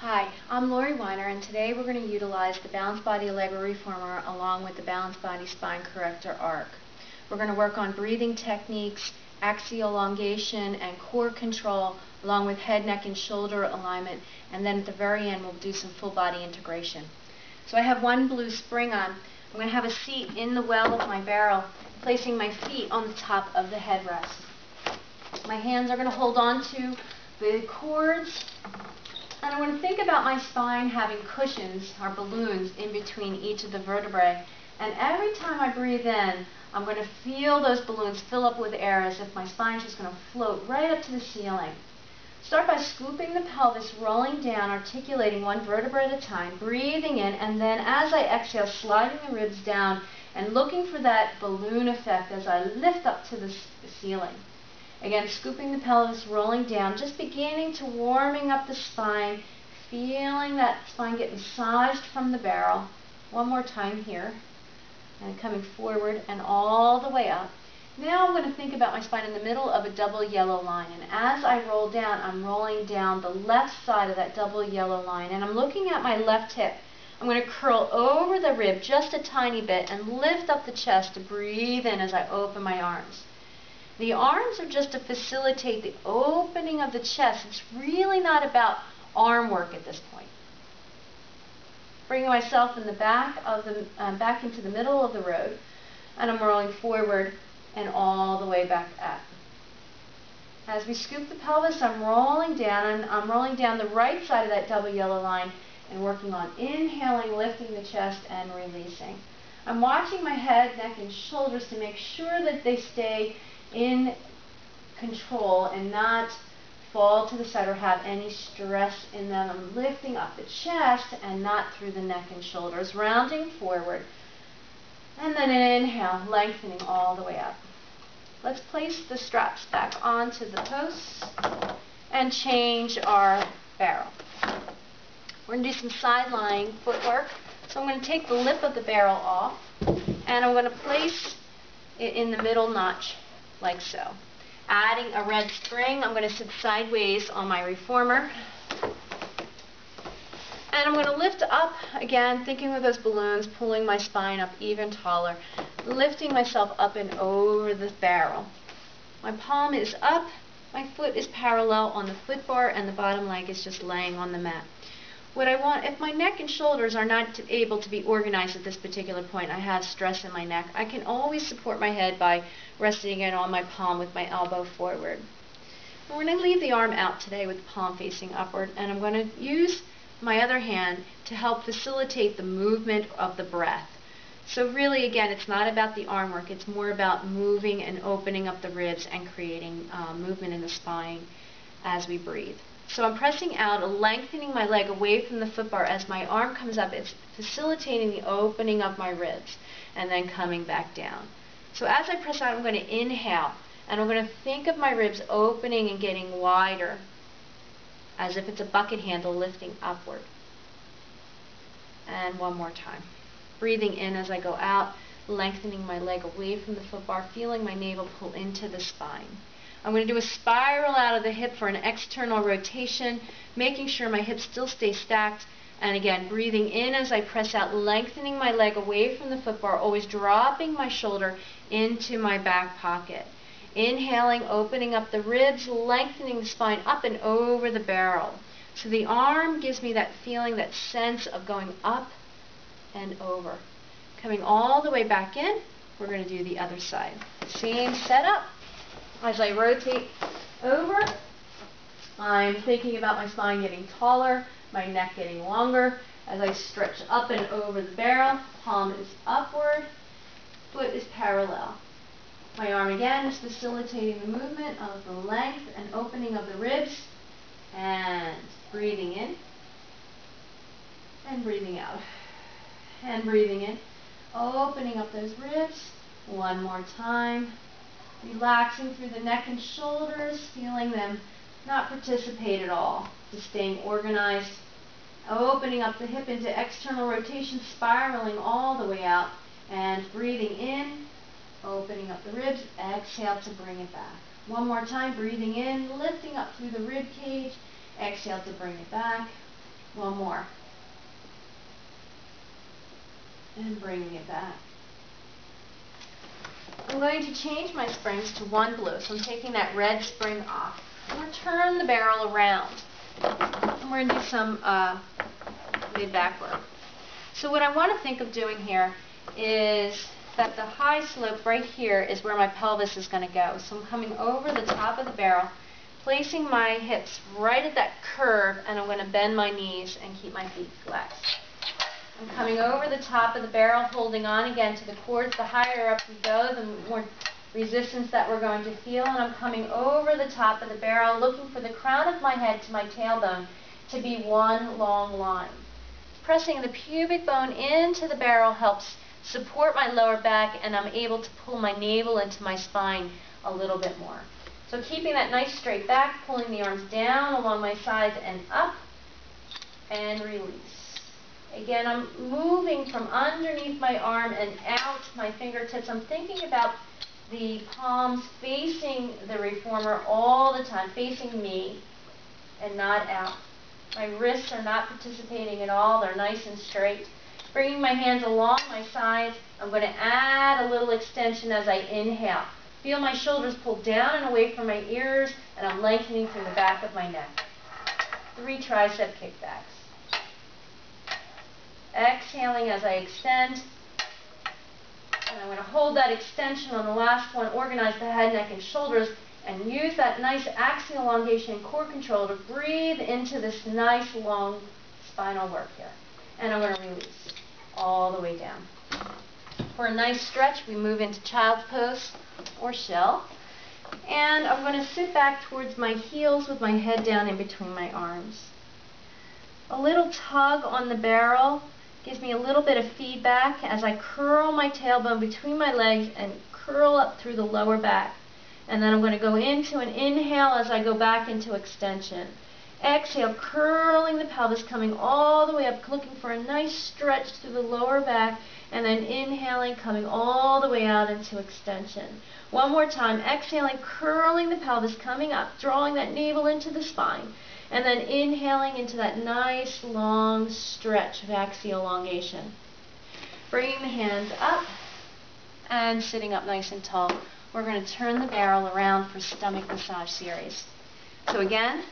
Hi, I'm Laurie Weiner, and today we're going to utilize the Balanced Body Allegro Reformer along with the Balanced Body Spine Corrector Arc. We're going to work on breathing techniques, axial elongation, and core control, along with head, neck, and shoulder alignment, and then at the very end we'll do some full body integration. So I have one blue spring on. I'm going to have a seat in the well of my barrel, placing my feet on the top of the headrest. My hands are going to hold on to the cords. And I want to think about my spine having cushions or balloons in between each of the vertebrae. And every time I breathe in, I'm going to feel those balloons fill up with air as if my spine is just going to float right up to the ceiling. Start by scooping the pelvis, rolling down, articulating one vertebra at a time, breathing in, and then as I exhale, sliding the ribs down and looking for that balloon effect as I lift up to the ceiling. Again, scooping the pelvis, rolling down, just beginning to warming up the spine, feeling that spine get massaged from the barrel. One more time here, and coming forward and all the way up. Now I'm going to think about my spine in the middle of a double yellow line, and as I roll down, I'm rolling down the left side of that double yellow line, and I'm looking at my left hip. I'm going to curl over the rib just a tiny bit and lift up the chest to breathe in as I open my arms. The arms are just to facilitate the opening of the chest. It's really not about arm work at this point. Bringing myself in the back into the middle of the road, and I'm rolling forward and all the way back up. As we scoop the pelvis, I'm rolling down, and I'm rolling down the right side of that double yellow line and working on inhaling, lifting the chest, and releasing. I'm watching my head, neck, and shoulders to make sure that they stay in control and not fall to the side or have any stress in them. I'm lifting up the chest and not through the neck and shoulders, rounding forward. And then an inhale, lengthening all the way up. Let's place the straps back onto the posts and change our barrel. We're going to do some side-lying footwork. So I'm going to take the lip of the barrel off, and I'm going to place it in the middle notch, like so. Adding a red spring, I'm going to sit sideways on my reformer. And I'm going to lift up again, thinking of those balloons, pulling my spine up even taller, lifting myself up and over the barrel. My palm is up, my foot is parallel on the foot bar, and the bottom leg is just laying on the mat. What I want, if my neck and shoulders are not able to be organized at this particular point, I have stress in my neck, I can always support my head by resting it on my palm with my elbow forward. We're going to leave the arm out today with the palm facing upward, and I'm going to use my other hand to help facilitate the movement of the breath. So really, again, it's not about the arm work, it's more about moving and opening up the ribs and creating movement in the spine as we breathe. So I'm pressing out, lengthening my leg away from the foot bar. As my arm comes up, it's facilitating the opening of my ribs and then coming back down. So as I press out, I'm going to inhale, and I'm going to think of my ribs opening and getting wider, as if it's a bucket handle lifting upward. And one more time. Breathing in as I go out, lengthening my leg away from the foot bar, feeling my navel pull into the spine. I'm going to do a spiral out of the hip for an external rotation, making sure my hips still stay stacked. And again, breathing in as I press out, lengthening my leg away from the foot bar, always dropping my shoulder into my back pocket. Inhaling, opening up the ribs, lengthening the spine up and over the barrel. So the arm gives me that feeling, that sense of going up and over. Coming all the way back in, we're going to do the other side. Same setup. As I rotate over, I'm thinking about my spine getting taller, my neck getting longer. As I stretch up and over the barrel, palm is upward, foot is parallel. My arm again is facilitating the movement of the length and opening of the ribs, and breathing in, and breathing out, and breathing in, opening up those ribs. One more time. Relaxing through the neck and shoulders, feeling them not participate at all, just staying organized. Opening up the hip into external rotation, spiraling all the way out, and breathing in, opening up the ribs, exhale to bring it back. One more time, breathing in, lifting up through the rib cage, exhale to bring it back. One more. And bringing it back. I'm going to change my springs to one blue, so I'm taking that red spring off. I'm going to turn the barrel around. And we're going to do some mid-back work. So what I want to think of doing here is that the high slope right here is where my pelvis is going to go. So I'm coming over the top of the barrel, placing my hips right at that curve, and I'm going to bend my knees and keep my feet flexed. I'm coming over the top of the barrel, holding on again to the cords. The higher up we go, the more resistance that we're going to feel. And I'm coming over the top of the barrel, looking for the crown of my head to my tailbone to be one long line. Pressing the pubic bone into the barrel helps support my lower back, and I'm able to pull my navel into my spine a little bit more. So keeping that nice straight back, pulling the arms down along my sides and up, and release. Again, I'm moving from underneath my arm and out my fingertips. I'm thinking about the palms facing the reformer all the time, facing me and not out. My wrists are not participating at all. They're nice and straight. Bringing my hands along my sides, I'm going to add a little extension as I inhale. Feel my shoulders pull down and away from my ears, and I'm lengthening through the back of my neck. 3 tricep kickbacks. Exhaling as I extend, and I'm going to hold that extension on the last one, organize the head, neck, and shoulders, and use that nice axial elongation and core control to breathe into this nice long spinal work here. And I'm going to release all the way down. For a nice stretch, we move into child's pose or shell. And I'm going to sit back towards my heels with my head down in between my arms. A little tug on the barrel gives me a little bit of feedback as I curl my tailbone between my legs and curl up through the lower back. And then I'm going to go into an inhale as I go back into extension. Exhale, curling the pelvis, coming all the way up, looking for a nice stretch through the lower back, and then inhaling, coming all the way out into extension. One more time, exhaling, curling the pelvis, coming up, drawing that navel into the spine, and then inhaling into that nice long stretch of axial elongation. Bringing the hands up and sitting up nice and tall. We're going to turn the barrel around for stomach massage series. So again,